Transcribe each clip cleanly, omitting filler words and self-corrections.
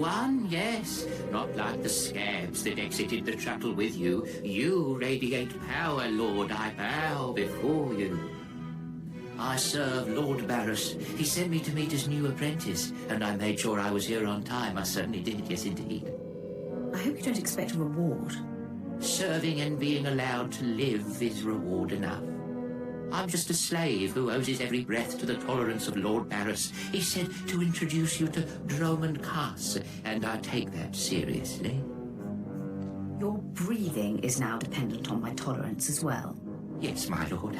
one, yes. Not like the scabs that exited the shuttle with you. You radiate power, Lord. I bow before you. I serve Lord Barris. He sent me to meet his new apprentice, and I made sure I was here on time. I certainly did, yes indeed. I hope you don't expect a reward. Serving and being allowed to live is reward enough. I'm just a slave who owes his every breath to the tolerance of Lord Barris. He said to introduce you to Dromund Kaas, and I take that seriously. Your breathing is now dependent on my tolerance as well. Yes, my lord.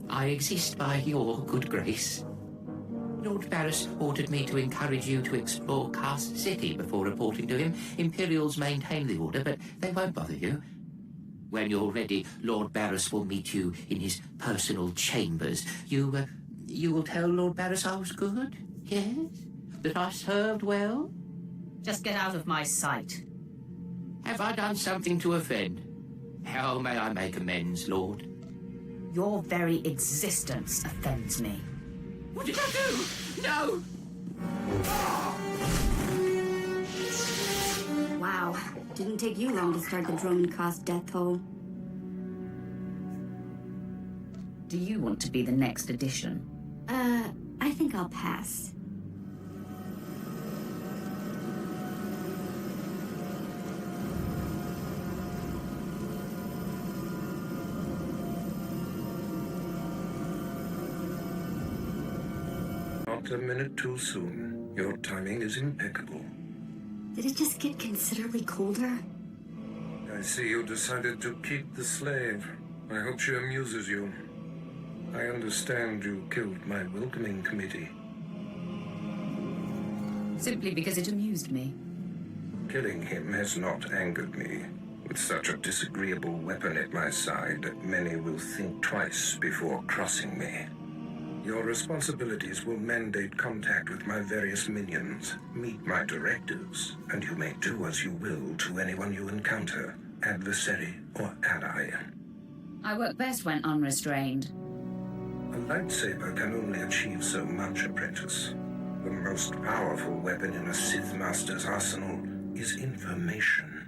I exist by your good grace. Lord Barris ordered me to encourage you to explore Kaas City before reporting to him. Imperials maintain the order, but they won't bother you. When you're ready, Lord Barris will meet you in his personal chambers. You will tell Lord Barris I was good? Yes? That I served well? Just get out of my sight. Have I done something to offend? How may I make amends, Lord? Your very existence offends me. What did I do? No! Wow, didn't take you long to start the Dromund Kaas death toll. Do you want to be the next addition? I think I'll pass. Not a minute too soon. Your timing is impeccable. Did it just get considerably colder? I see you decided to keep the slave. I hope she amuses you. I understand you killed my welcoming committee. Simply because it amused me. Killing him has not angered me. With such a disagreeable weapon at my side, many will think twice before crossing me. Your responsibilities will mandate contact with my various minions, meet my directives, and you may do as you will to anyone you encounter, adversary or ally. I work best when unrestrained. A lightsaber can only achieve so much, apprentice. The most powerful weapon in a Sith Master's arsenal is information.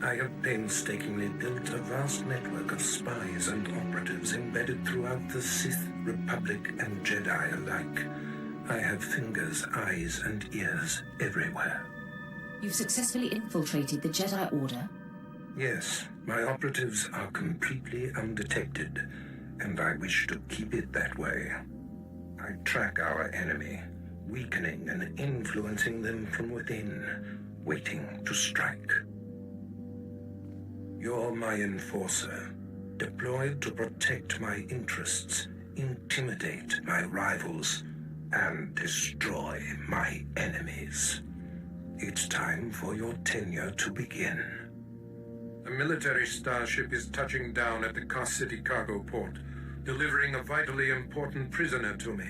I have painstakingly built a vast network of spies and operatives embedded throughout the Sith, Republic, and Jedi alike. I have fingers, eyes, and ears everywhere. You've successfully infiltrated the Jedi Order? Yes, my operatives are completely undetected, and I wish to keep it that way. I track our enemy, weakening and influencing them from within, waiting to strike. You're my enforcer, deployed to protect my interests, intimidate my rivals, and destroy my enemies. It's time for your tenure to begin. A military starship is touching down at the Kaas City cargo port, delivering a vitally important prisoner to me.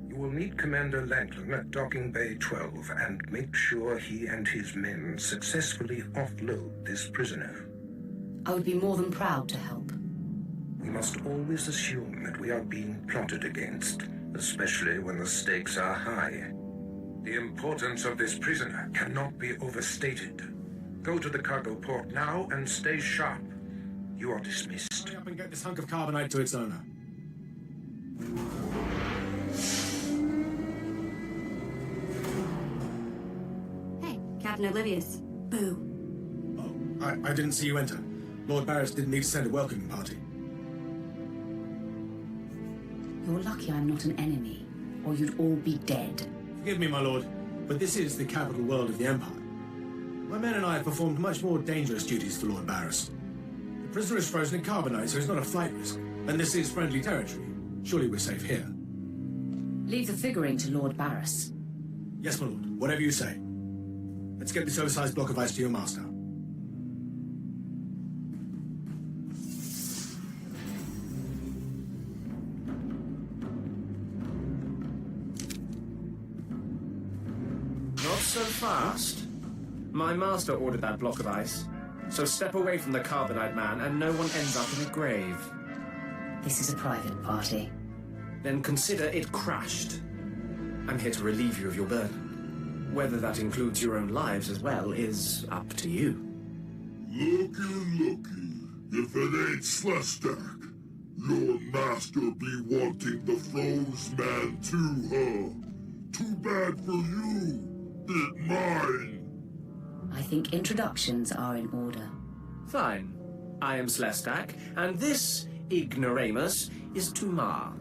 You will meet Commander Langton at Docking Bay 12 and make sure he and his men successfully offload this prisoner. I would be more than proud to help. We must always assume that we are being plotted against, especially when the stakes are high. The importance of this prisoner cannot be overstated. Go to the cargo port now and stay sharp. You are dismissed. Hurry up and get this hunk of carbonite to its owner. Hey, Captain Oblivious. Boo. Oh, I didn't see you enter. Lord Barris didn't need to send a welcoming party. You're lucky I'm not an enemy, or you'd all be dead. Forgive me, my lord, but this is the capital world of the Empire. My men and I have performed much more dangerous duties for Lord Barris. The prisoner is frozen in carbonite, so it's not a flight risk. And this is friendly territory. Surely we're safe here. Leave the figuring to Lord Barris. Yes, my lord. Whatever you say. Let's get this oversized block of ice to your master. Not so fast. My master ordered that block of ice. So step away from the carbonite man and no one ends up in a grave. This is a private party. Then consider it crashed. I'm here to relieve you of your burden. Whether that includes your own lives as well is up to you. Looky. If it ain't Slestak, your master be wanting the Froze Man too, huh? Too bad for you. It mine. I think introductions are in order. Fine. I am Slestak, and this ignoramus is Tumar.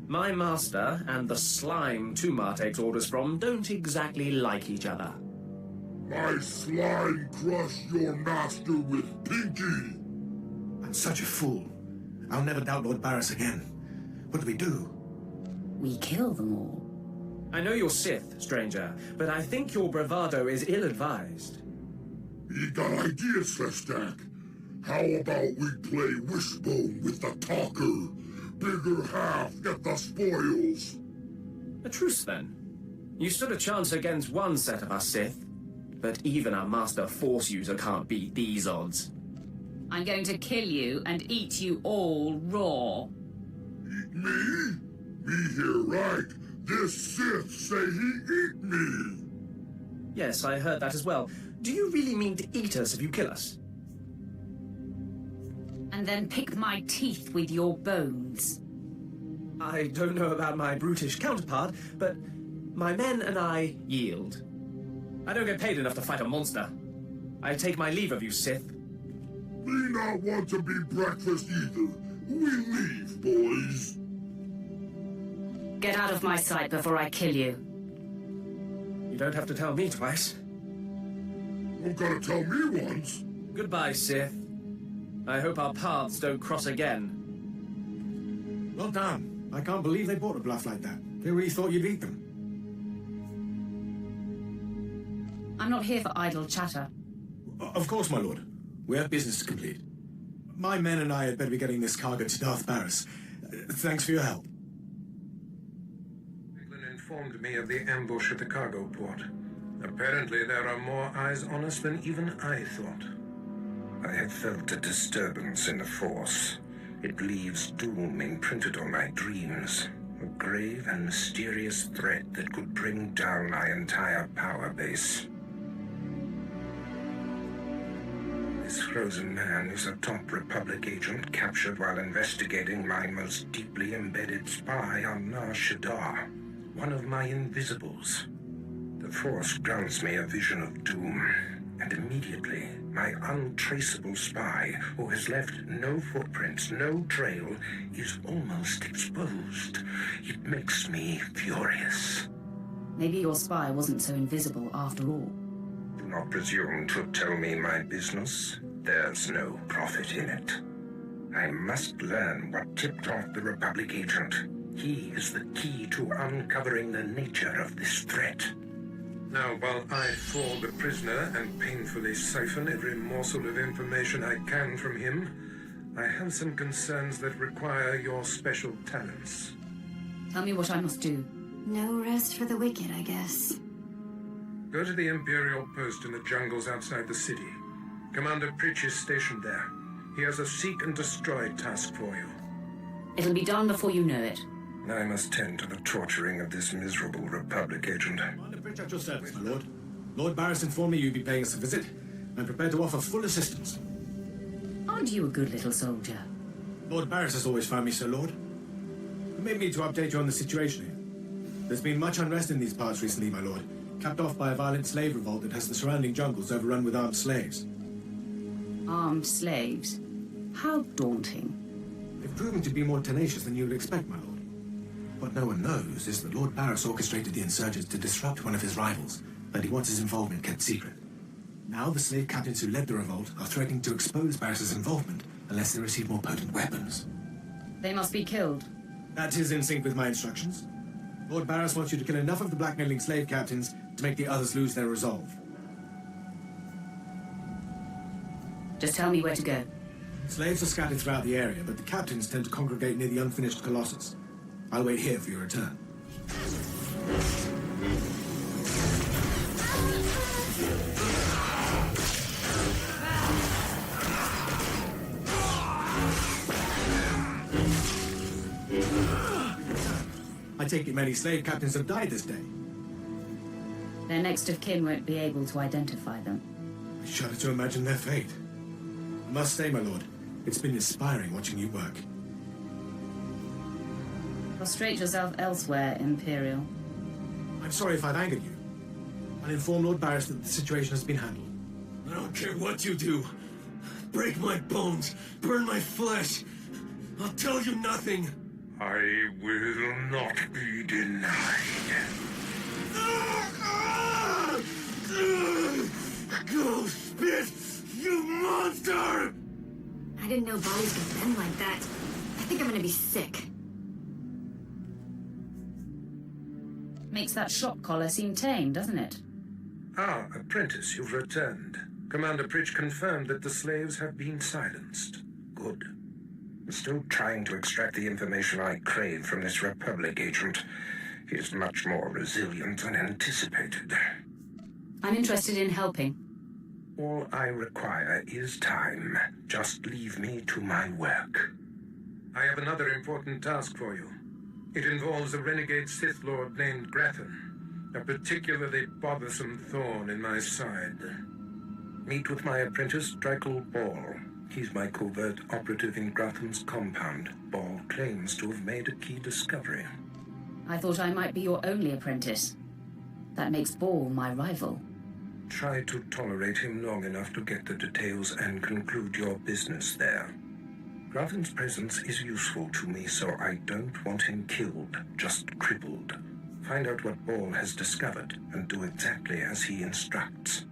My master and the slime Tumar takes orders from don't exactly like each other. My slime crush your master with Pinky. I'm such a fool. I'll never doubt Lord Barris again. What do we do? We kill them all. I know you're Sith, stranger, but I think your bravado is ill-advised. He got ideas, Slestak. How about we play Wishbone with the talker? Bigger half get the spoils. A truce, then. You stood a chance against one set of us Sith, but even our master Force user can't beat these odds. I'm going to kill you and eat you all raw. Eat me? Me here, right? This Sith say he eat me. Yes, I heard that as well. Do you really mean to eat us if you kill us? And then pick my teeth with your bones. I don't know about my brutish counterpart, but my men and I yield. I don't get paid enough to fight a monster. I take my leave of you, Sith. Me not want to be breakfast either. We leave, boys. Get out of my sight before I kill you. You don't have to tell me twice. You gotta tell me once. Goodbye, Sith. I hope our paths don't cross again. Well done. I can't believe they bought a bluff like that. They really thought you'd eat them. I'm not here for idle chatter. Of course, my lord. We have business to complete. My men and I had better be getting this cargo to Darth Barris. Thanks for your help. Franklin informed me of the ambush at the cargo port. Apparently there are more eyes on us than even I thought. I have felt a disturbance in the Force. It leaves doom imprinted on my dreams. A grave and mysterious threat that could bring down my entire power base. This frozen man is a top Republic agent captured while investigating my most deeply embedded spy on Nar Shaddaa, one of my invisibles. The Force grants me a vision of doom, and immediately, my untraceable spy, who has left no footprints, no trail, is almost exposed. It makes me furious. Maybe your spy wasn't so invisible after all. Do not presume to tell me my business. There's no profit in it. I must learn what tipped off the Republic agent. He is the key to uncovering the nature of this threat. Now, while I fall the prisoner and painfully siphon every morsel of information I can from him, I have some concerns that require your special talents. Tell me what I must do. No rest for the wicked, I guess. Go to the Imperial post in the jungles outside the city. Commander Pritch is stationed there. He has a seek and destroy task for you. It'll be done before you know it. I must tend to the torturing of this miserable Republic agent. Commander Pritch at your service, my lord. Lord Barris informed me you'd be paying us a visit. I'm prepared to offer full assistance. Aren't you a good little soldier? Lord Barris has always found me so, Lord. Permit me to update you on the situation here. There's been much unrest in these parts recently, my lord, capped off by a violent slave revolt that has the surrounding jungles overrun with armed slaves. Armed slaves? How daunting. They've proven to be more tenacious than you would expect, my lord. What no one knows is that Lord Barris orchestrated the insurgents to disrupt one of his rivals, but he wants his involvement kept secret. Now the slave captains who led the revolt are threatening to expose Barris's involvement unless they receive more potent weapons. They must be killed. That is in sync with my instructions. Lord Barris wants you to kill enough of the blackmailing slave captains to make the others lose their resolve. Just tell me where to go. Slaves are scattered throughout the area, but the captains tend to congregate near the unfinished Colossus. I'll wait here for your return. I take it many slave captains have died this day. Their next of kin won't be able to identify them. I shudder to imagine their fate. I must say, my lord, it's been inspiring watching you work. Prostrate yourself elsewhere, Imperial. I'm sorry if I've angered you. I'll inform Lord Barris that the situation has been handled. I don't care what you do. Break my bones, burn my flesh. I'll tell you nothing. I will not be denied. Go spit, you monster! I didn't know bodies could bend like that. I think I'm gonna be sick. Makes that shock collar seem tame, doesn't it? Ah, apprentice, you've returned. Commander Pritch confirmed that the slaves have been silenced. Good. I'm still trying to extract the information I crave from this Republic agent. He is much more resilient than anticipated. I'm interested in helping. All I require is time. Just leave me to my work. I have another important task for you. It involves a renegade Sith Lord named Grathan, a particularly bothersome thorn in my side. Meet with my apprentice, Drykel Ball. He's my covert operative in Grathan's compound. Ball claims to have made a key discovery. I thought I might be your only apprentice. That makes Ball my rival. Try to tolerate him long enough to get the details and conclude your business there. Grathan's presence is useful to me, so I don't want him killed, just crippled. Find out what Ball has discovered and do exactly as he instructs.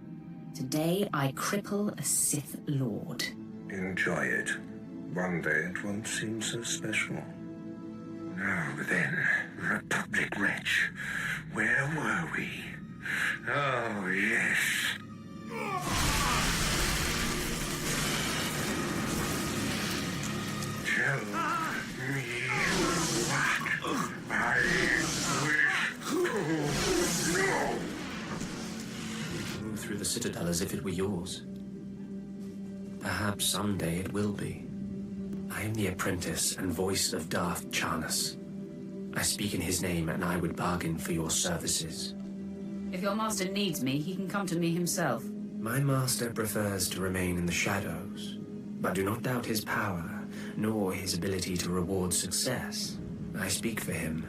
Today I cripple a Sith Lord. Enjoy it. One day it won't seem so special. Now then, Republic Wretch, where were we? Oh, yes. Tell me what I wish to know. Move through the Citadel as if it were yours. Perhaps someday it will be. I am the apprentice and voice of Darth Charnas. I speak in his name, and I would bargain for your services. If your master needs me, he can come to me himself. My master prefers to remain in the shadows, but do not doubt his power, nor his ability to reward success. I speak for him.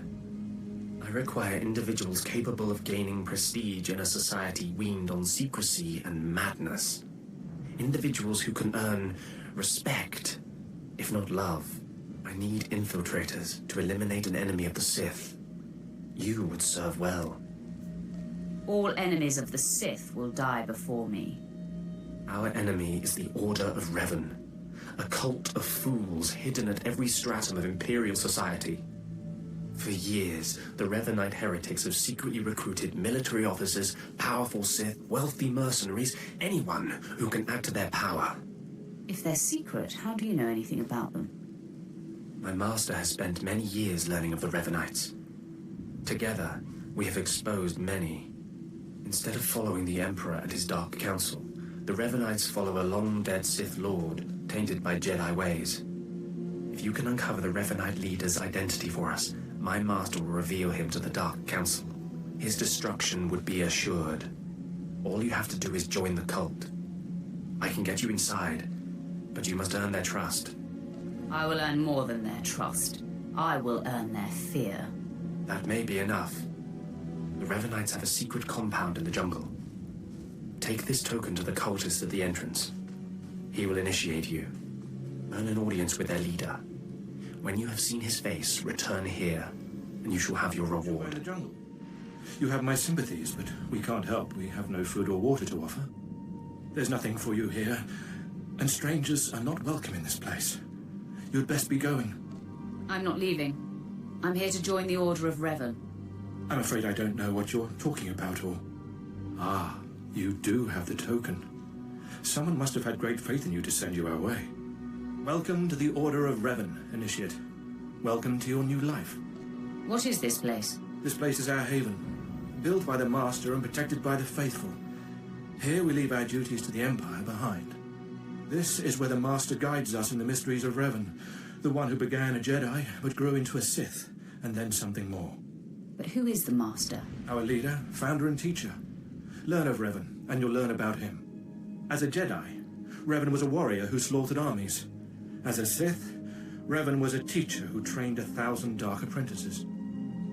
I require individuals capable of gaining prestige in a society weaned on secrecy and madness. Individuals who can earn respect, if not love. I need infiltrators to eliminate an enemy of the Sith. You would serve well. All enemies of the Sith will die before me. Our enemy is the Order of Revan, a cult of fools hidden at every stratum of Imperial society. For years, the Revanite heretics have secretly recruited military officers, powerful Sith, wealthy mercenaries, anyone who can add to their power. If they're secret, how do you know anything about them? My master has spent many years learning of the Revanites. Together, we have exposed many. Instead of following the Emperor and his Dark Council, the Revanites follow a long-dead Sith Lord, tainted by Jedi ways. If you can uncover the Revanite leader's identity for us, my master will reveal him to the Dark Council. His destruction would be assured. All you have to do is join the cult. I can get you inside, but you must earn their trust. I will earn more than their trust. I will earn their fear. That may be enough. The Revanites have a secret compound in the jungle. Take this token to the cultist at the entrance. He will initiate you. Earn an audience with their leader. When you have seen his face, return here, and you shall have your reward. In the jungle. You have my sympathies, but we can't help. We have no food or water to offer. There's nothing for you here, and strangers are not welcome in this place. You'd best be going. I'm not leaving. I'm here to join the Order of Revan. I'm afraid I don't know what you're talking about, or... Ah, you do have the token. Someone must have had great faith in you to send you our way. Welcome to the Order of Revan, Initiate. Welcome to your new life. What is this place? This place is our haven, built by the Master and protected by the faithful. Here we leave our duties to the Empire behind. This is where the Master guides us in the mysteries of Revan, the one who began a Jedi but grew into a Sith, and then something more. But who is the Master? Our leader, founder and teacher. Learn of Revan, and you'll learn about him. As a Jedi, Revan was a warrior who slaughtered armies. As a Sith, Revan was a teacher who trained 1,000 dark apprentices.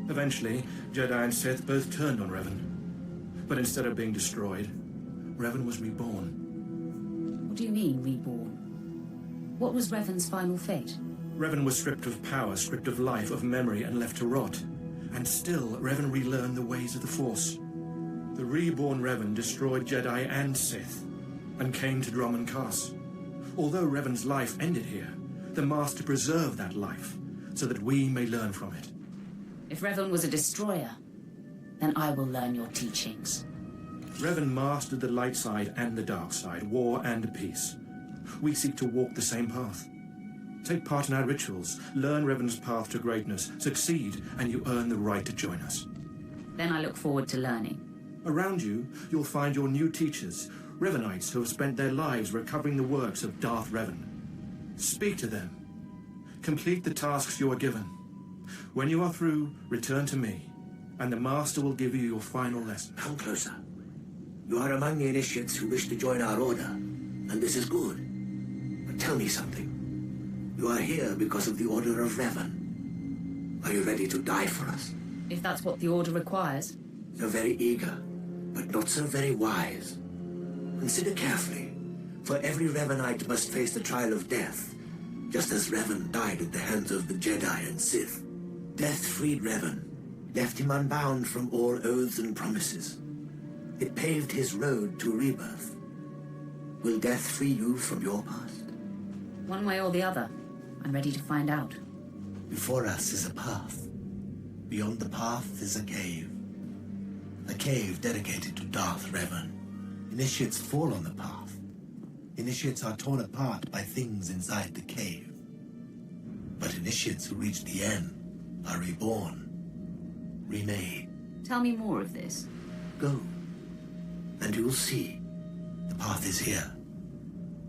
Eventually, Jedi and Sith both turned on Revan. But instead of being destroyed, Revan was reborn. What do you mean, reborn? What was Revan's final fate? Revan was stripped of power, stripped of life, of memory, and left to rot. And still, Revan relearned the ways of the Force. The reborn Revan destroyed Jedi and Sith, and came to Dromund Kaas. Although Revan's life ended here, the Master preserved that life, so that we may learn from it. If Revan was a destroyer, then I will learn your teachings. Revan mastered the light side and the dark side, war and peace. We seek to walk the same path. Take part in our rituals, learn Revan's path to greatness, succeed, and you earn the right to join us. Then I look forward to learning. Around you, you'll find your new teachers, Revanites who have spent their lives recovering the works of Darth Revan. Speak to them. Complete the tasks you are given. When you are through, return to me, and the Master will give you your final lesson. Come closer. You are among the initiates who wish to join our order, and this is good. But tell me something. You are here because of the Order of Revan. Are you ready to die for us? If that's what the Order requires. You're very eager, but not so very wise. Consider carefully, for every Revanite must face the trial of death, just as Revan died at the hands of the Jedi and Sith. Death freed Revan, left him unbound from all oaths and promises. It paved his road to rebirth. Will death free you from your past? One way or the other. I'm ready to find out. Before us is a path. Beyond the path is a cave. A cave dedicated to Darth Revan. Initiates fall on the path. Initiates are torn apart by things inside the cave. But initiates who reach the end are reborn, remade. Tell me more of this. Go, and you'll see. The path is here.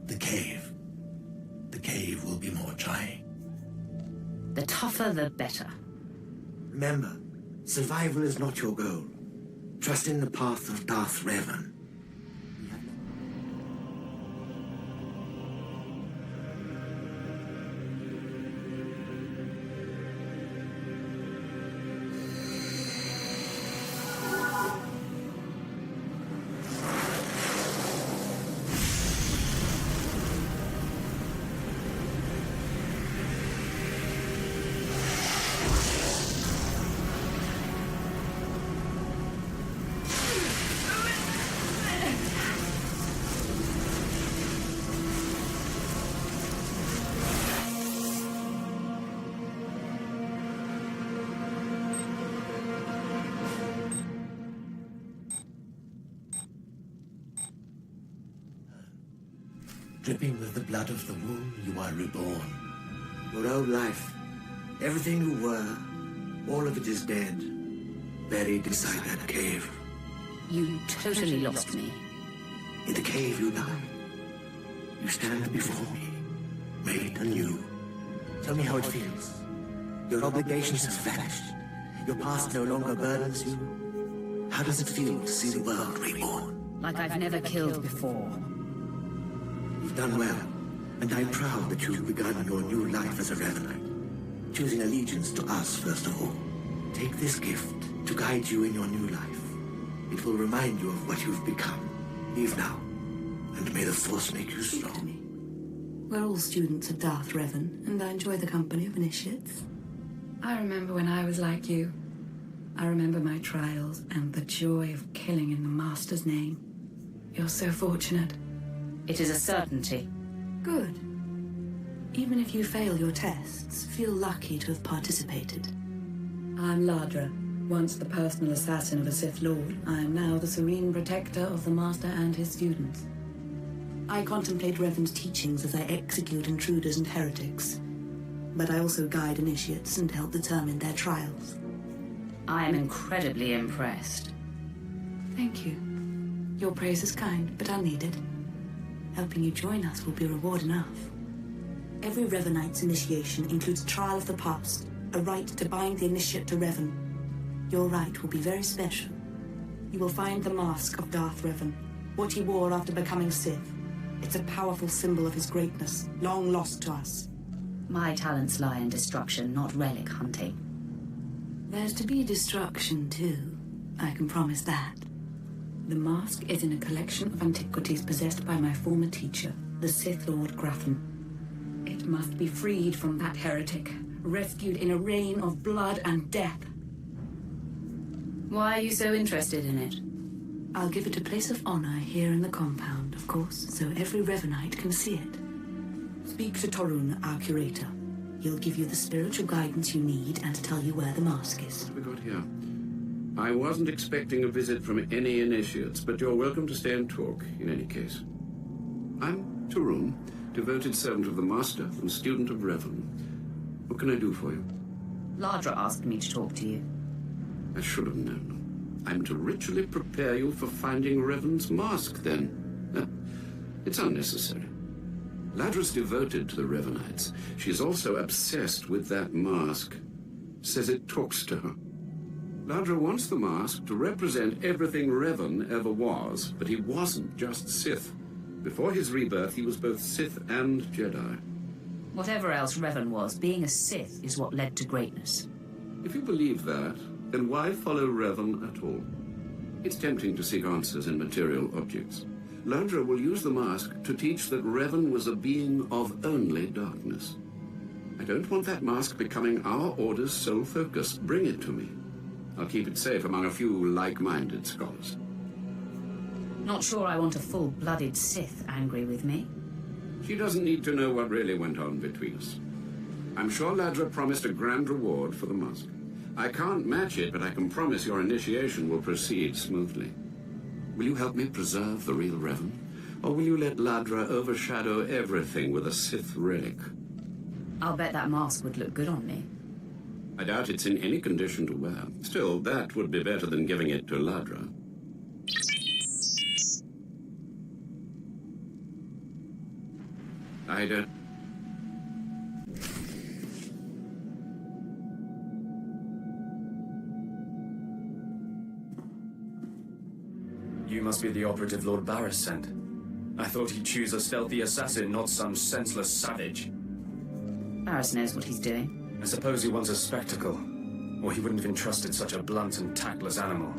The cave. The cave will be more trying. The tougher, the better. Remember, survival is not your goal. Trust in the path of Darth Revan. Dripping with the blood of the womb, you are reborn. Your old life, everything you were, all of it is dead, buried inside that cave. You totally lost me. In the cave you died. You stand before me, made anew. Tell me how it feels. Your obligations have vanished. Your past no longer burdens you. How does it feel to see the world reborn? Like I've never killed before. You've done well, and I'm proud that you've begun your new life as a Revanite, choosing allegiance to us first of all. Take this gift to guide you in your new life. It will remind you of what you've become. Leave now, and may the Force make you Speak to strong. me. We're all students of Darth Revan, and I enjoy the company of initiates. I remember when I was like you. I remember my trials and the joy of killing in the Master's name. You're so fortunate. It is a certainty. Good. Even if you fail your tests, feel lucky to have participated. I'm Ladra, once the personal assassin of a Sith Lord. I am now the serene protector of the Master and his students. I contemplate Revan's teachings as I execute intruders and heretics. But I also guide initiates and help determine their trials. I am incredibly impressed. Thank you. Your praise is kind, but unneeded. Helping you join us will be reward enough. Every Revanite's initiation includes trial of the past, a rite to bind the initiate to Revan. Your rite will be very special. you will find the mask of Darth Revan, what he wore after becoming Sith. It's a powerful symbol of his greatness, long lost to us. My talents lie in destruction, not relic hunting. There's to be destruction, too. I can promise that. The mask is in a collection of antiquities possessed by my former teacher, the Sith Lord Grathan. It must be freed from that heretic, rescued in a rain of blood and death. Why are you so interested in it? I'll give it a place of honor here in the compound, of course, so every Revanite can see it. Speak to Torun, our curator. He'll give you the spiritual guidance you need and tell you where the mask is. What have we got here? I wasn't expecting a visit from any initiates, but you're welcome to stay and talk, in any case. I'm Torun, devoted servant of the Master and student of Revan. What can I do for you? Ladra asked me to talk to you. I should have known. I'm to ritually prepare you for finding Revan's mask, then. It's unnecessary. Ladra's devoted to the Revanites. She's also obsessed with that mask. Says it talks to her. Ladra wants the mask to represent everything Revan ever was, but he wasn't just Sith. Before his rebirth, he was both Sith and Jedi. Whatever else Revan was, being a Sith is what led to greatness. If you believe that, then why follow Revan at all? It's tempting to seek answers in material objects. Ladra will use the mask to teach that Revan was a being of only darkness. I don't want that mask becoming our Order's sole focus. Bring it to me. I'll keep it safe among a few like-minded scholars. Not sure I want a full-blooded Sith angry with me. She doesn't need to know what really went on between us. I'm sure Ladra promised a grand reward for the mask. I can't match it, but I can promise your initiation will proceed smoothly. Will you help me preserve the real Revan? Or will you let Ladra overshadow everything with a Sith relic? I'll bet that mask would look good on me. I doubt it's in any condition to wear. Still, that would be better than giving it to Ladra. I don't... You must be the operative Lord Barris sent. I thought he'd choose a stealthy assassin, not some senseless savage. Barris knows what he's doing. I suppose he wants a spectacle, or he wouldn't have entrusted such a blunt and tactless animal.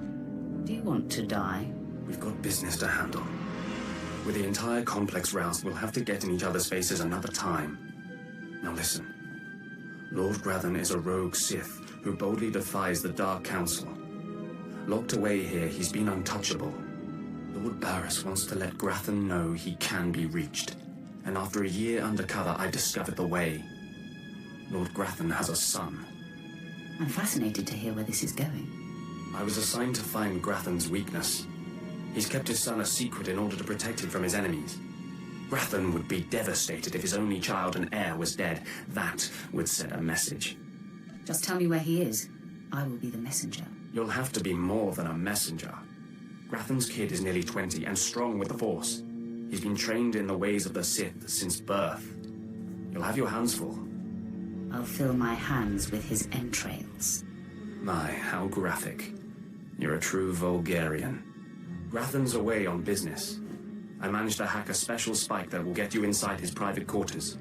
Do you want to die? We've got business to handle. With the entire complex roused, we'll have to get in each other's faces another time. Now listen. Lord Grathan is a rogue Sith who boldly defies the Dark Council. Locked away here, he's been untouchable. Lord Barris wants to let Grathan know he can be reached. And after a year undercover, I discovered the way. Lord Grathan has a son. I'm fascinated to hear where this is going. I was assigned to find Grathan's weakness. He's kept his son a secret in order to protect him from his enemies. Grathan would be devastated if his only child and heir was dead. That would send a message. Just tell me where he is. I will be the messenger. You'll have to be more than a messenger. Grathan's kid is nearly 20 and strong with the Force. He's been trained in the ways of the Sith since birth. You'll have your hands full. I'll fill my hands with his entrails. My, how graphic. You're a true Vulgarian. Grathan's away on business. I managed to hack a special spike that will get you inside his private quarters.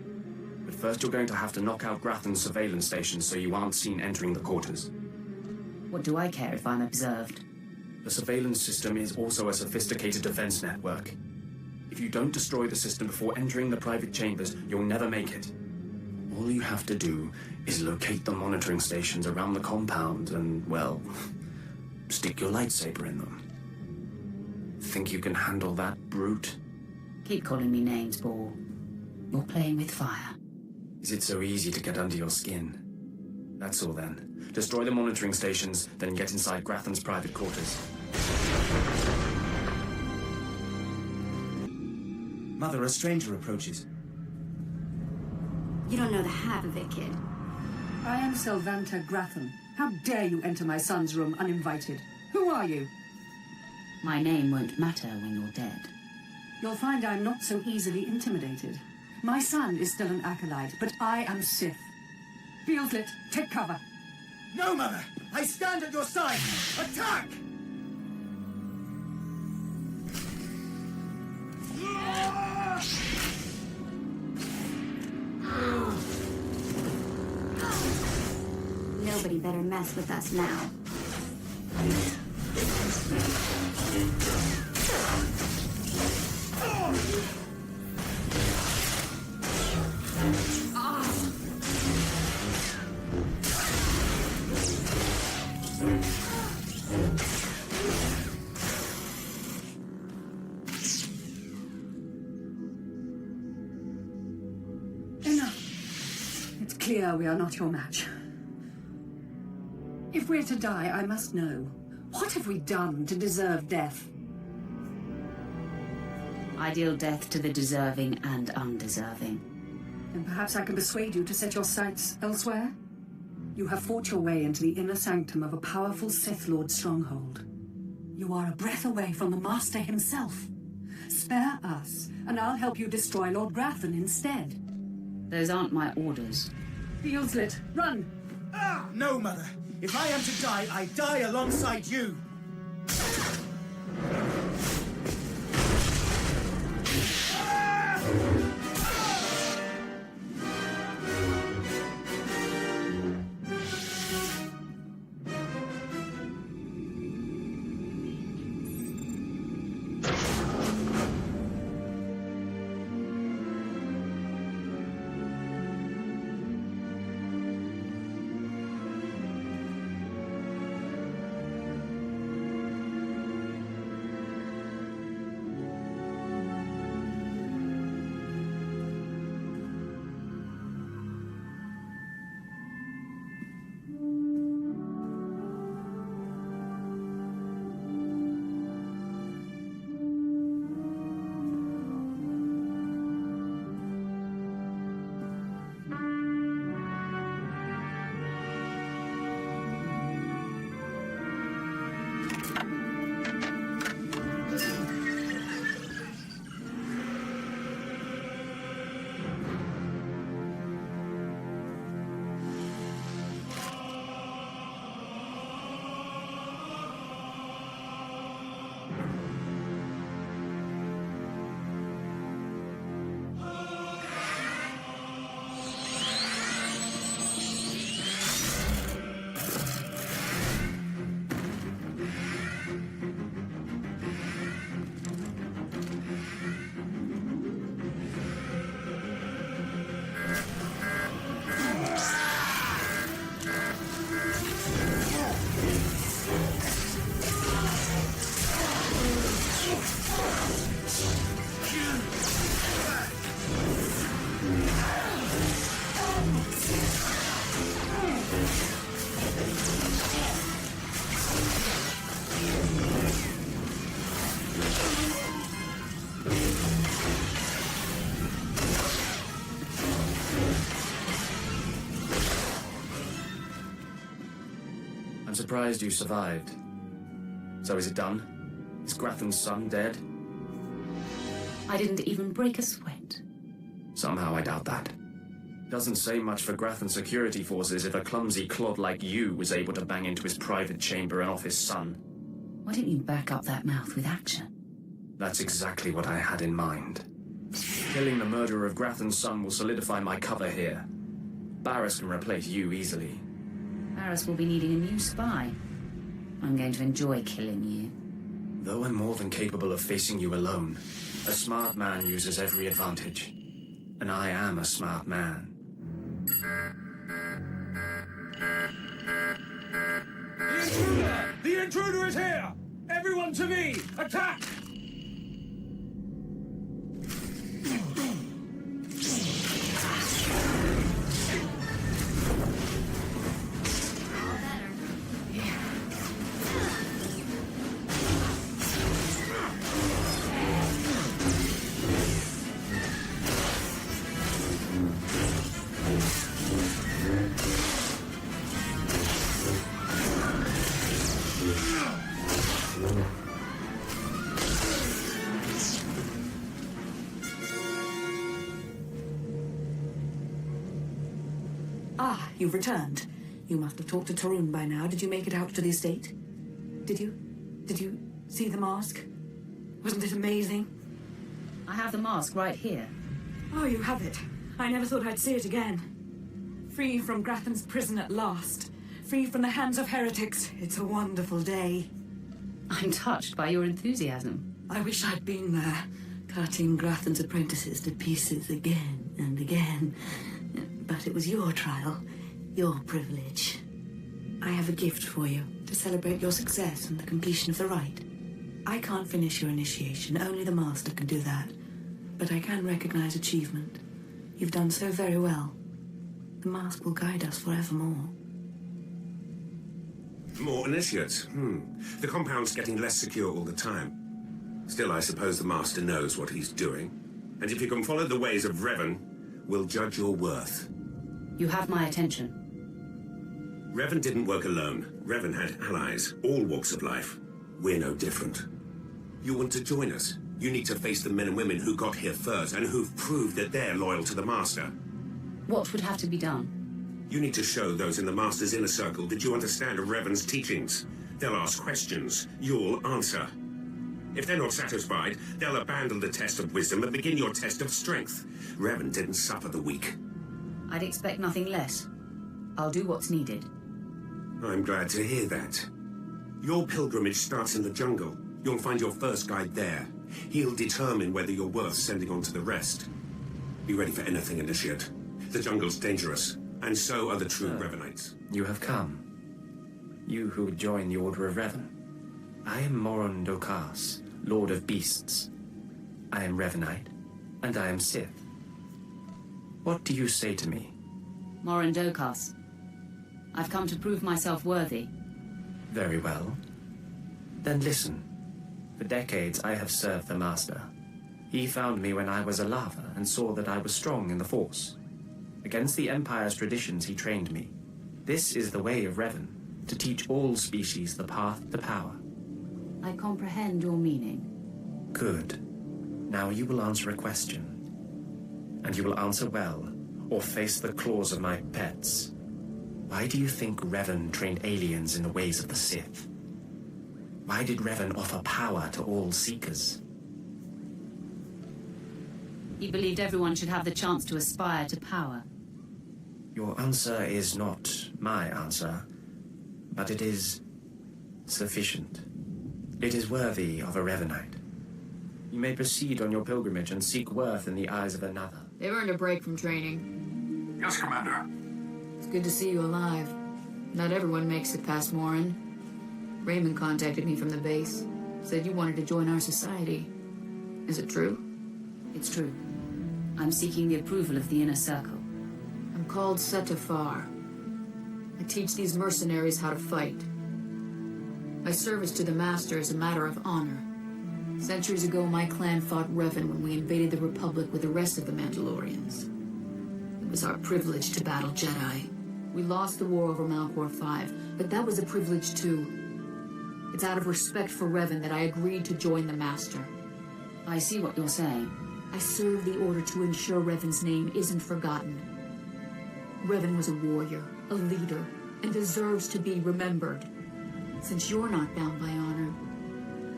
But first you're going to have to knock out Grathan's surveillance station so you aren't seen entering the quarters. What do I care if I'm observed? The surveillance system is also a sophisticated defense network. If you don't destroy the system before entering the private chambers, you'll never make it. All you have to do is locate the monitoring stations around the compound and, well, stick your lightsaber in them. Think you can handle that brute? Keep calling me names, Ball. You're playing with fire. Is it so easy to get under your skin? That's all then. Destroy the monitoring stations, then get inside Grathan's private quarters. Mother, a stranger approaches. You don't know the half of it, kid. I am Sylvanta Grathan. How dare you enter my son's room uninvited? Who are you? My name won't matter when you're dead. You'll find I'm not so easily intimidated. My son is still an acolyte, but I am Sith. Fieldlet, take cover. No, Mother! I stand at your side! Attack! Nobody better mess with us now. Clear we are not your match. If we're to die, I must know. What have we done to deserve death? I deal death to the deserving and undeserving. Then perhaps I can persuade you to set your sights elsewhere? You have fought your way into the inner sanctum of a powerful Sith Lord stronghold. You are a breath away from the Master himself. Spare us, and I'll help you destroy Lord Grathan instead. Those aren't my orders. Eelslit, run! Ah, no, Mother. If I am to die, I die alongside you. I'm surprised you survived. So is it done? Is Grathan's son dead? I didn't even break a sweat. Somehow I doubt that. Doesn't say much for Grathan's security forces if a clumsy clod like you was able to bang into his private chamber and off his son. Why didn't you back up that mouth with action? That's exactly what I had in mind. Killing the murderer of Grathan's son will solidify my cover here. Barriss can replace you easily. Barriss will be needing a new spy. I'm going to enjoy killing you. Though I'm more than capable of facing you alone, a smart man uses every advantage. And I am a smart man. The intruder! The intruder is here! Everyone to me! Attack! Ah, you've returned. You must have talked to Tarun by now. Did you make it out to the estate? Did you see the mask? Wasn't it amazing? I have the mask right here. Oh, you have it. I never thought I'd see it again. Free from Grathan's prison at last. free from the hands of heretics. It's a wonderful day. I'm touched by your enthusiasm. I wish I'd been there, cutting Grathan's apprentices to pieces again and again. But it was your trial, your privilege. I have a gift for you to celebrate your success and the completion of the rite. I can't finish your initiation, only the Master can do that. But I can recognize achievement. You've done so very well. The mask will guide us forevermore. More initiates. The compound's getting less secure all the time. Still, I suppose the Master knows what he's doing. And if you can follow the ways of Revan, we'll judge your worth. You have my attention. Revan didn't work alone. Revan had allies, all walks of life. We're no different. You want to join us? You need to face the men and women who got here first and who've proved that they're loyal to the Master. What would have to be done? You need to show those in the Master's inner circle that you understand Revan's teachings. They'll ask questions. You'll answer. If they're not satisfied, they'll abandon the test of wisdom and begin your test of strength. Revan didn't suffer the weak. I'd expect nothing less. I'll do what's needed. I'm glad to hear that. Your pilgrimage starts in the jungle. You'll find your first guide there. He'll determine whether you're worth sending on to the rest. Be ready for anything, Initiate. The jungle's dangerous, and so are the true Revanites. You have come. You who would join the Order of Revan. I am Moron Dokas, Lord of Beasts. I am Revanite, and I am Sith. What do you say to me? Moron Dokas. I've come to prove myself worthy. Very well. Then listen. For decades I have served the Master. He found me when I was a lava and saw that I was strong in the Force. Against the Empire's traditions he trained me. This is the way of Revan, to teach all species the path to power. I comprehend your meaning. Good. Now you will answer a question. And you will answer well, or face the claws of my pets. Why do you think Revan trained aliens in the ways of the Sith? Why did Revan offer power to all Seekers? He believed everyone should have the chance to aspire to power. Your answer is not my answer, but it is sufficient. It is worthy of a Revanite. You may proceed on your pilgrimage and seek worth in the eyes of another. They've earned a break from training. Yes, Commander. It's good to see you alive. Not everyone makes it past Morin. Raymond contacted me from the base. Said you wanted to join our society. Is it true? It's true. I'm seeking the approval of the Inner Circle. I'm called Setafar. I teach these mercenaries how to fight. My service to the Master is a matter of honor. Centuries ago, my clan fought Revan when we invaded the Republic with the rest of the Mandalorians. It was our privilege to battle Jedi. We lost the war over Malcor 5, but that was a privilege too. It's out of respect for Revan that I agreed to join the Master. I see what you're saying. I serve the Order to ensure Revan's name isn't forgotten. Revan was a warrior, a leader, and deserves to be remembered. Since you're not bound by honor,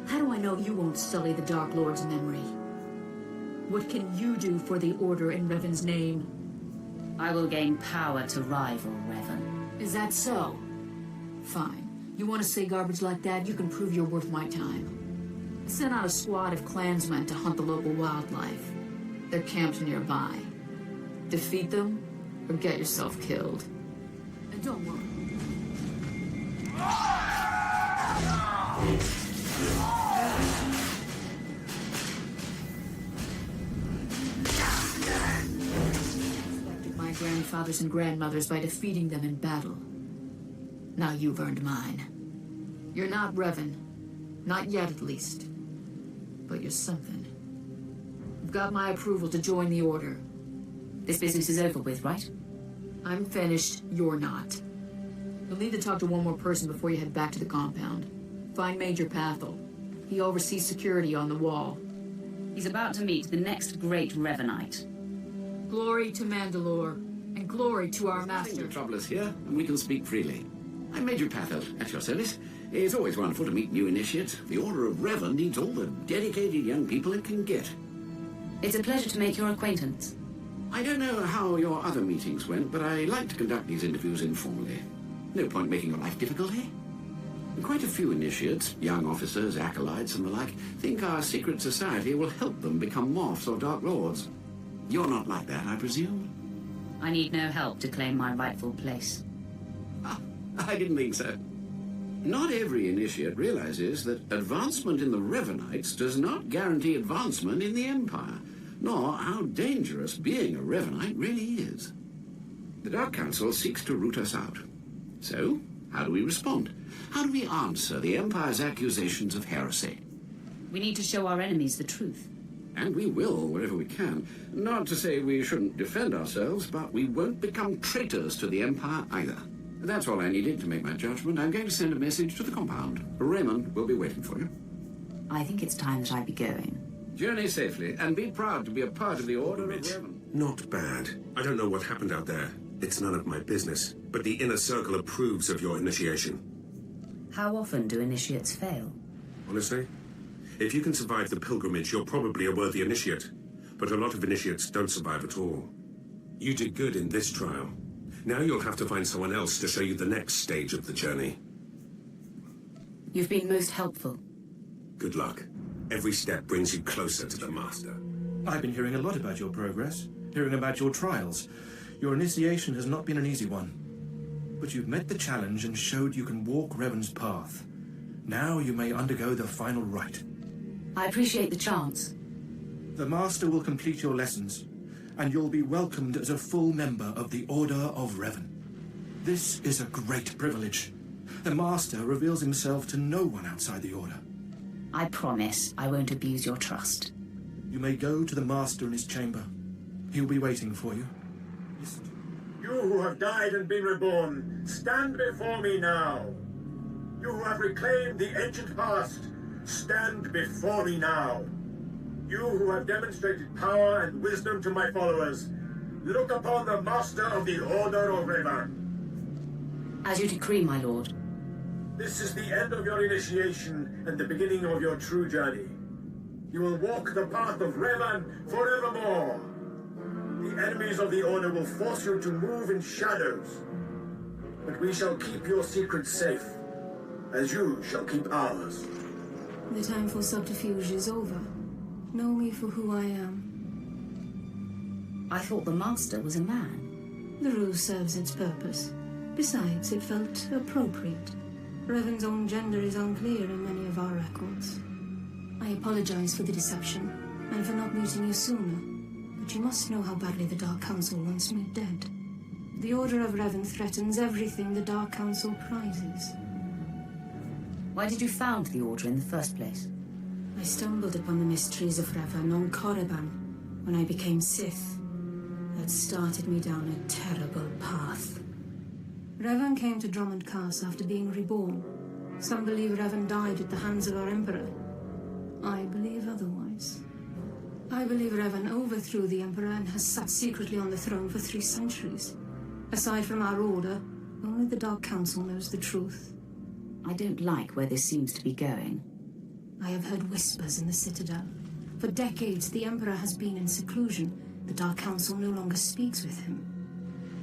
how do I know you won't sully the Dark Lord's memory? What can you do for the Order in Revan's name? I will gain power to rival Revan. Is that so? Fine. You want to say garbage like that, you can prove you're worth my time. I sent out a squad of clansmen to hunt the local wildlife. They're camped nearby. Defeat them, or get yourself killed. And don't worry. Respected my grandfathers and grandmothers by defeating them in battle. Now you've earned mine. You're not Revan. Not yet, at least. But you're something. You've got my approval to join the Order. This business is over with, right? I'm finished. You're not. You'll need to talk to one more person before you head back to the compound. Find Major Pathel. He oversees security on the wall. He's about to meet the next great Revanite. Glory to Mandalore, and glory to our Master. Your trouble is here, and we can speak freely. I'm Major Pathel, at your service. It's always wonderful to meet new initiates. The Order of Revan needs all the dedicated young people it can get. It's a pleasure to make your acquaintance. I don't know how your other meetings went, but I like to conduct these interviews informally. No point making your life difficult, eh? Quite a few initiates, young officers, acolytes, and the like, think our secret society will help them become morphs or Dark Lords. You're not like that, I presume? I need no help to claim my rightful place. I didn't think so. Not every initiate realizes that advancement in the Revenites does not guarantee advancement in the Empire, nor how dangerous being a Revenite really is. The Dark Council seeks to root us out. So, how do we respond? How do we answer the Empire's accusations of heresy? We need to show our enemies the truth. And we will, wherever we can. Not to say we shouldn't defend ourselves, but we won't become traitors to the Empire either. That's all I needed to make my judgment. I'm going to send a message to the compound. Raymond will be waiting for you. I think it's time that I be going. Journey safely, and be proud to be a part of the Order of Revan. Not bad. I don't know what happened out there. It's none of my business. But the Inner Circle approves of your initiation. How often do initiates fail? Honestly, if you can survive the pilgrimage, you're probably a worthy initiate. But a lot of initiates don't survive at all. You did good in this trial. Now you'll have to find someone else to show you the next stage of the journey. You've been most helpful. Good luck. Every step brings you closer to the Master. I've been hearing a lot about your progress, hearing about your trials. Your initiation has not been an easy one. But you've met the challenge and showed you can walk Revan's path. Now you may undergo the final rite. I appreciate the chance. The Master will complete your lessons, and you'll be welcomed as a full member of the Order of Revan. This is a great privilege. The Master reveals himself to no one outside the Order. I promise I won't abuse your trust. You may go to the Master in his chamber. He'll be waiting for you. You who have died and been reborn, stand before me now. You who have reclaimed the ancient past, stand before me now. You who have demonstrated power and wisdom to my followers, look upon the Master of the Order of Revan. As you decree, my lord. This is the end of your initiation and the beginning of your true journey. You will walk the path of Revan forevermore. The enemies of the Order will force you to move in shadows, but we shall keep your secrets safe, as you shall keep ours. The time for subterfuge is over. Know me for who I am. I thought the Master was a man. The ruse serves its purpose. Besides, it felt appropriate. Revan's own gender is unclear in many of our records. I apologize for the deception, and for not meeting you sooner. But you must know how badly the Dark Council wants me dead. The Order of Revan threatens everything the Dark Council prizes. Why did you found the Order in the first place? I stumbled upon the mysteries of Revan on Korriban when I became Sith. That started me down a terrible path. Revan came to Drummond Cast after being reborn. Some believe Revan died at the hands of our Emperor. I believe otherwise. I believe Revan overthrew the Emperor and has sat secretly on the throne for 3 centuries. Aside from our Order, only the Dark Council knows the truth. I don't like where this seems to be going. I have heard whispers in the Citadel. For decades, the Emperor has been in seclusion. The Dark Council no longer speaks with him.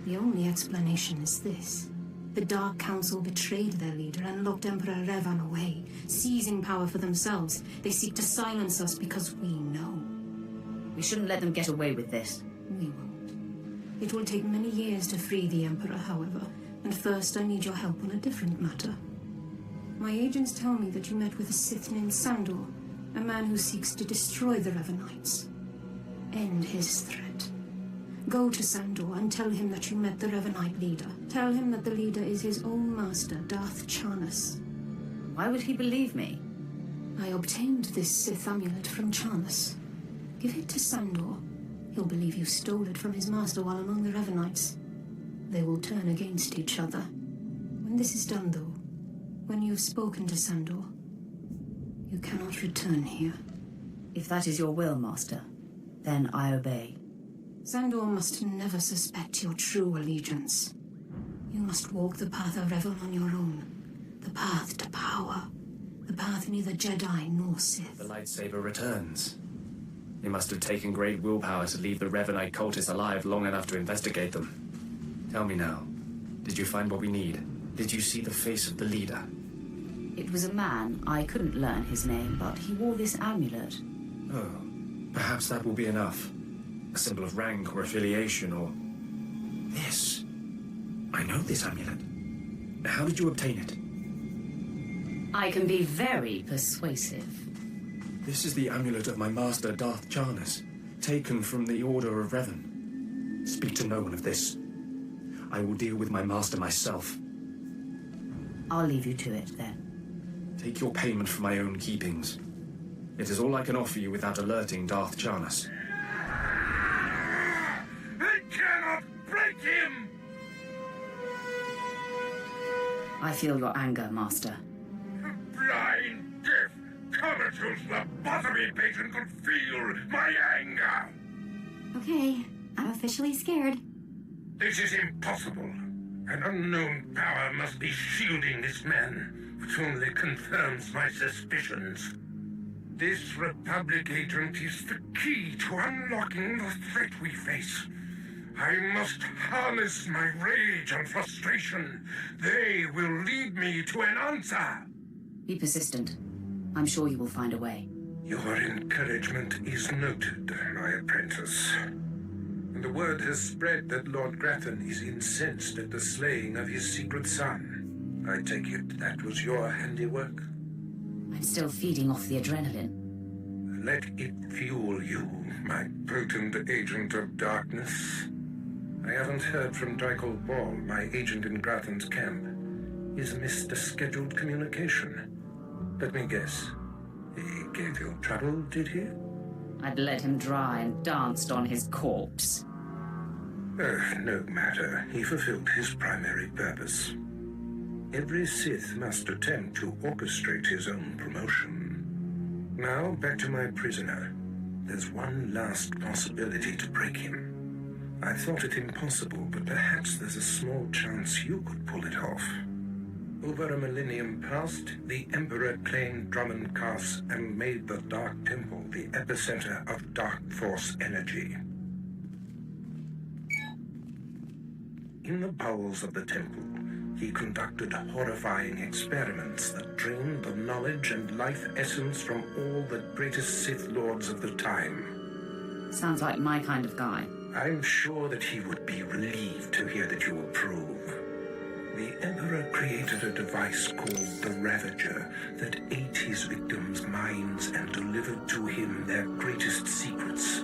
The only explanation is this. The Dark Council betrayed their leader and locked Emperor Revan away, seizing power for themselves. They seek to silence us because we know. We shouldn't let them get away with this. We won't. It will take many years to free the Emperor, however, and first I need your help on a different matter. My agents tell me that you met with a Sith named Sandor, a man who seeks to destroy the Revanites. End his threat. Go to Sandor and tell him that you met the Revanite leader. Tell him that the leader is his own master, Darth Charnas. Why would he believe me? I obtained this Sith amulet from Charnas. Give it to Sandor. He'll believe you stole it from his master while among the Revanites. They will turn against each other. When this is done, though, when you've spoken to Sandor, you cannot return here. If that is your will, Master, then I obey. Sandor must never suspect your true allegiance. You must walk the path of Revan on your own. The path to power. The path neither Jedi nor Sith. The lightsaber returns. They must have taken great willpower to leave the Revanite cultists alive long enough to investigate them. Tell me now, did you find what we need? Did you see the face of the leader? It was a man. I couldn't learn his name, but he wore this amulet. Oh, perhaps that will be enough. A symbol of rank or affiliation or... This. I know this amulet. How did you obtain it? I can be very persuasive. This is the amulet of my master, Darth Charnas, taken from the Order of Revan. Speak to no one of this. I will deal with my master myself. I'll leave you to it, then. Take your payment for my own keepings. It is all I can offer you without alerting Darth Charnas. I cannot break him! I feel your anger, Master. Blind, deaf, comatose, lobotomy patient could feel my anger! Okay, I'm officially scared. This is impossible. An unknown power must be shielding this man, which only confirms my suspicions. This Republic agent is the key to unlocking the threat we face. I must harness my rage and frustration. They will lead me to an answer. Be persistent. I'm sure you will find a way. Your encouragement is noted, my apprentice. And the word has spread that Lord Grathan is incensed at the slaying of his secret son. I take it that was your handiwork? I'm still feeding off the adrenaline. Let it fuel you, my potent agent of darkness. I haven't heard from Drykel Ball, my agent in Grathan's camp. He's missed a scheduled communication. Let me guess. He gave you trouble, did he? I'd let him dry and danced on his corpse. No matter. He fulfilled his primary purpose. Every Sith must attempt to orchestrate his own promotion. Now, back to my prisoner. There's one last possibility to break him. I thought it impossible, but perhaps there's a small chance you could pull it off. Over a millennium past, the Emperor claimed Drummond Kaas and made the Dark Temple the epicenter of Dark Force energy. In the bowels of the temple, he conducted horrifying experiments that drained the knowledge and life essence from all the greatest Sith Lords of the time. Sounds like my kind of guy. I'm sure that he would be relieved to hear that you approve. The Emperor created a device called the Ravager that ate his victims' minds and delivered to him their greatest secrets.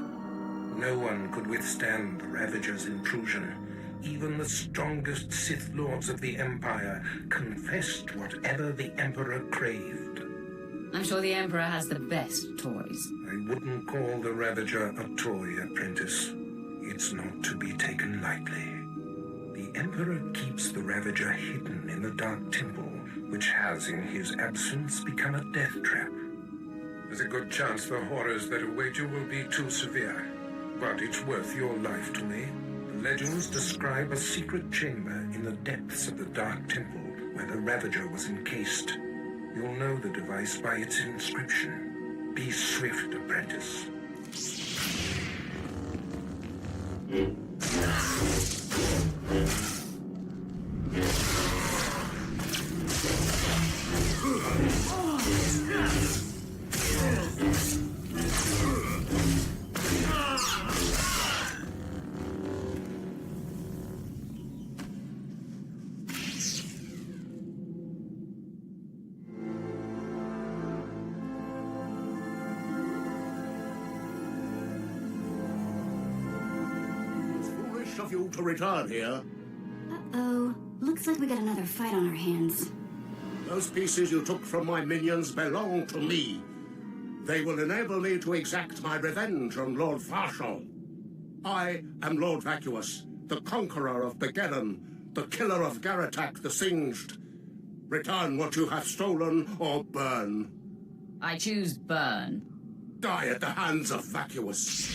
No one could withstand the Ravager's intrusion. Even the strongest Sith Lords of the Empire confessed whatever the Emperor craved. I'm sure the Emperor has the best toys. I wouldn't call the Ravager a toy, apprentice. It's not to be taken lightly. The Emperor keeps the Ravager hidden in the Dark Temple, which has, in his absence, become a death trap. There's a good chance the horrors that await you will be too severe, but it's worth your life to me. The legends describe a secret chamber in the depths of the Dark Temple where the Ravager was encased. You'll know the device by its inscription. Be swift, apprentice. Of you to return here. Uh-oh. Looks like we got another fight on our hands. Those pieces you took from my minions belong to me. They will enable me to exact my revenge on Lord Farshal. I am Lord Vacuous, the conqueror of Begeddon, the killer of Garatak the Singed. Return what you have stolen or burn. I choose burn. Die at the hands of Vacuous.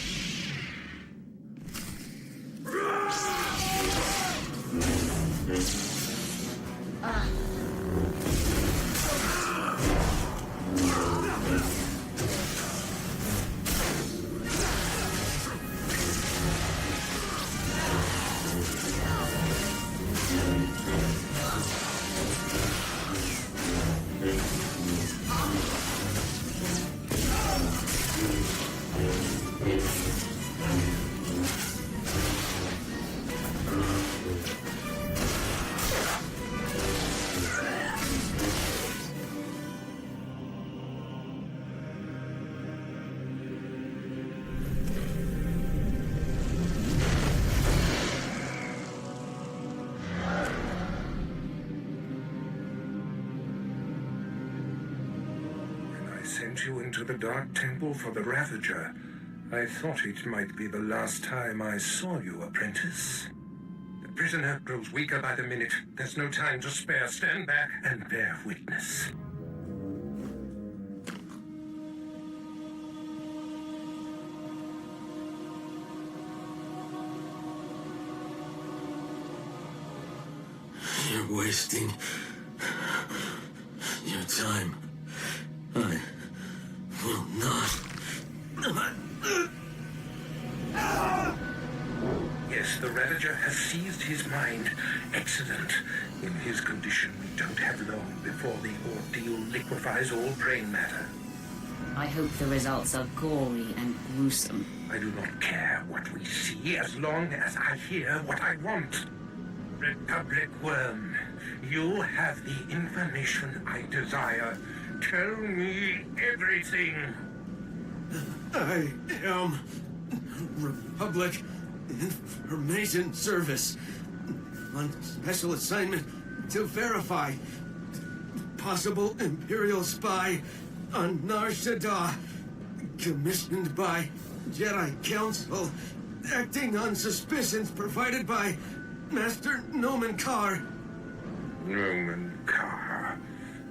sent you into the Dark Temple for the Ravager, I thought it might be the last time I saw you, apprentice. The prisoner grows weaker by the minute. There's no time to spare. Stand back and bear witness. You're wasting your time. I will not. Yes, the Ravager has seized his mind. Excellent. In his condition, we don't have long before the ordeal liquefies all brain matter. I hope the results are gory and gruesome. I do not care what we see as long as I hear what I want. Republic Worm, you have the information I desire. Tell me everything. I am Republic Information Service on special assignment to verify possible Imperial spy on Nar Shaddaa, commissioned by Jedi Council, acting on suspicions provided by Master Nomen Karr. Nomen Karr.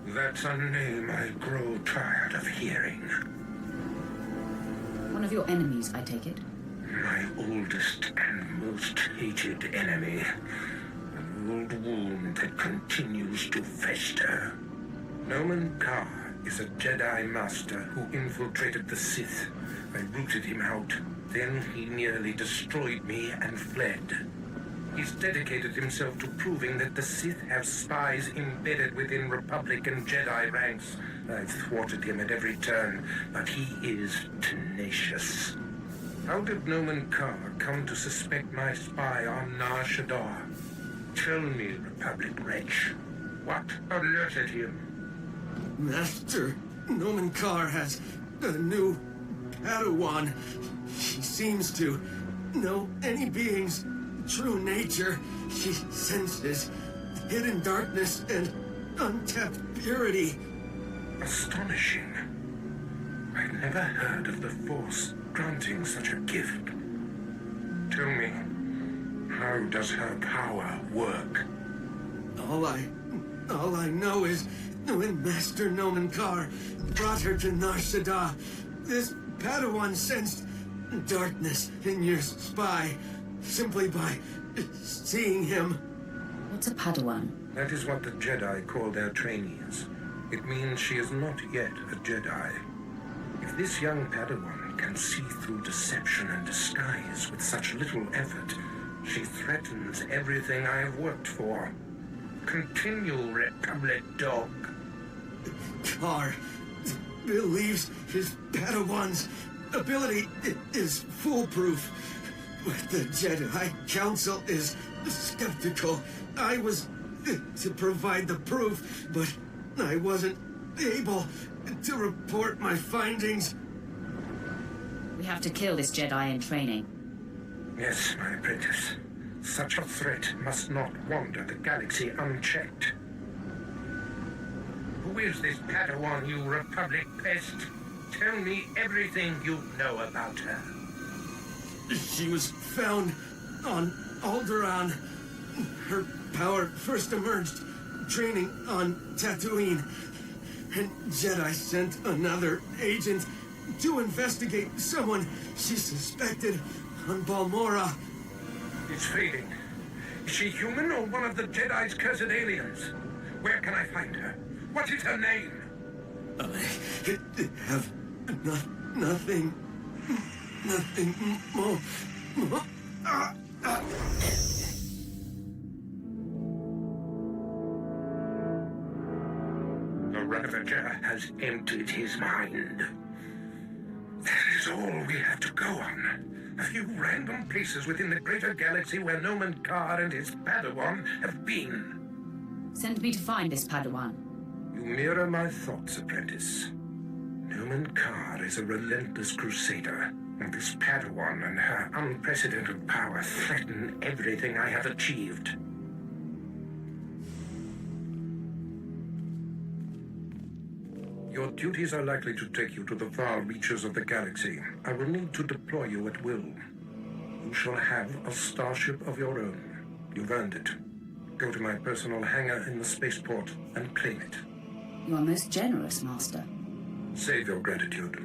That's a name I grow tired of hearing. One of your enemies, I take it? My oldest and most hated enemy. An old wound that continues to fester. Nomen Karr is a Jedi Master who infiltrated the Sith. I rooted him out. Then he nearly destroyed me and fled. He's dedicated himself to proving that the Sith have spies embedded within Republic and Jedi ranks. I've thwarted him at every turn, but he is tenacious. How did Nomen Karr come to suspect my spy on Nar Shaddaa? Tell me, Republic wretch, what alerted him? Master Nomen Karr has a new Padawan. She seems to know any being's true nature. She senses hidden darkness and untapped purity. Astonishing. I've never heard of the Force granting such a gift. Tell me, how does her power work? All I know is when Master Nomen Karr brought her to Nar Shaddaa, this Padawan sensed darkness in your spy simply by seeing him. What's a Padawan? That is what the Jedi call their trainees. It means she is not yet a Jedi. If this young Padawan can see through deception and disguise with such little effort, she threatens everything I have worked for. Continue, Republic dog. Karr believes his Padawan's ability is foolproof, but the Jedi Council is skeptical. I was to provide the proof, but I wasn't able to report my findings. We have to kill this Jedi in training. Yes, my apprentice. Such a threat must not wander the galaxy unchecked. Who is this Padawan, you Republic pest? Tell me everything you know about her. She was found on Alderaan. Her power first emerged training on Tatooine. And Jedi sent another agent to investigate someone she suspected on Balmorra. It's fading. Is she human or one of the Jedi's cursed aliens? Where can I find her? What is her name? I have nothing more. The Ravager has emptied his mind. That is all we have to go on. A few random places within the greater galaxy where Nomen Karr and his Padawan have been. Send me to find this Padawan. You mirror my thoughts, apprentice. Nomen Karr is a relentless crusader, and this Padawan and her unprecedented power threaten everything I have achieved. Your duties are likely to take you to the far reaches of the galaxy. I will need to deploy you at will. You shall have a starship of your own. You've earned it. Go to my personal hangar in the spaceport and claim it. You are most generous, Master. Save your gratitude.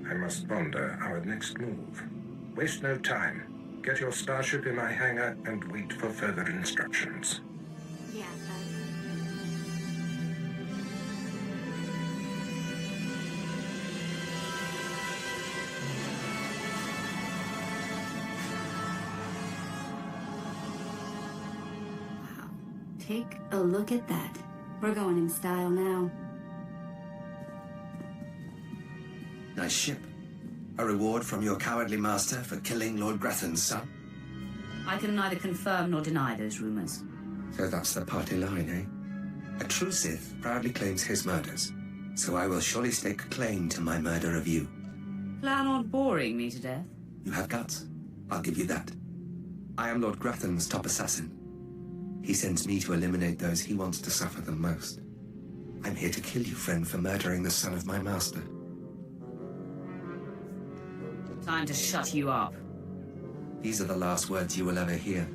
I must ponder our next move. Waste no time. Get your starship in my hangar and wait for further instructions. Yeah, Take a look at that. We're going in style now. Nice ship. A reward from your cowardly master for killing Lord Grathan's son? I can neither confirm nor deny those rumors. So that's the party line, eh? A true Sith proudly claims his murders, so I will surely stake claim to my murder of you. Plan on boring me to death? You have guts. I'll give you that. I am Lord Grathan's top assassin. He sends me to eliminate those he wants to suffer the most. I'm here to kill you, friend, for murdering the son of my master. Time to shut you up. These are the last words you will ever hear.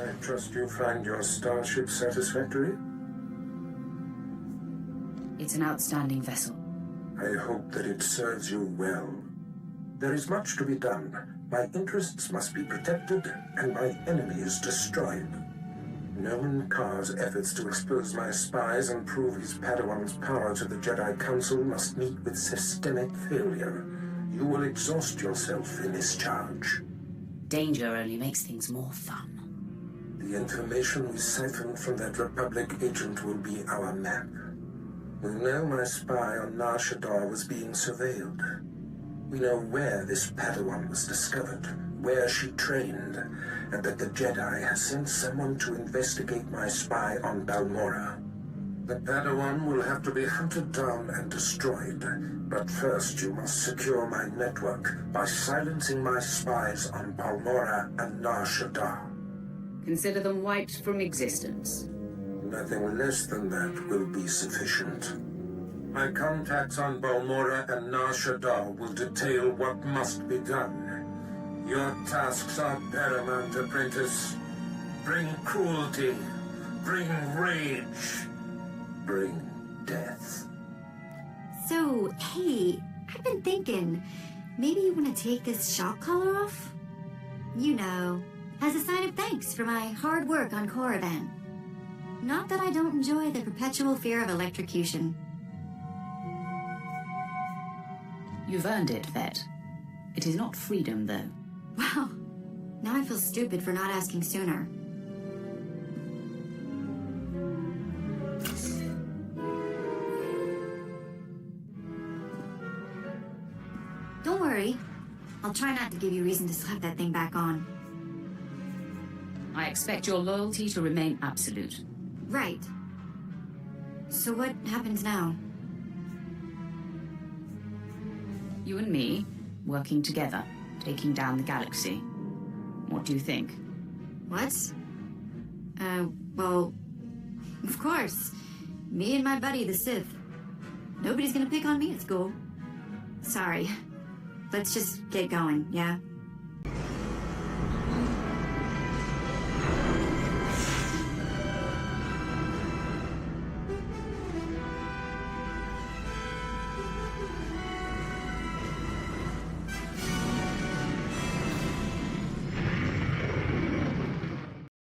I trust you find your starship satisfactory? It's an outstanding vessel. I hope that it serves you well. There is much to be done. My interests must be protected, and my enemies destroyed. Noman Karr's efforts to expose my spies and prove his Padawan's power to the Jedi Council must meet with systemic failure. You will exhaust yourself in this charge. Danger only makes things more fun. The information we siphoned from that Republic agent will be our map. We know my spy on Nar Shaddaa was being surveilled. We know where this Padawan was discovered, where she trained, and that the Jedi has sent someone to investigate my spy on Balmorra. The Padawan will have to be hunted down and destroyed, but first you must secure my network by silencing my spies on Balmorra and Nar Shaddaa. Consider them wiped from existence. Nothing less than that will be sufficient. My contacts on Balmorra and Nar Shaddaa will detail what must be done. Your tasks are paramount, apprentice. Bring cruelty. Bring rage. Bring death. So, hey, I've been thinking, maybe you want to take this shock collar off? You know, as a sign of thanks for my hard work on Korriban. Not that I don't enjoy the perpetual fear of electrocution. You've earned it, Vet. It is not freedom, though. Wow, now I feel stupid for not asking sooner. Don't worry. I'll try not to give you reason to slap that thing back on. I expect your loyalty to remain absolute. Right. So what happens now? You and me, working together, taking down the galaxy. What do you think? What? Well, of course. Me and my buddy, the Sith. Nobody's gonna pick on me at school. Sorry. Let's just get going, yeah?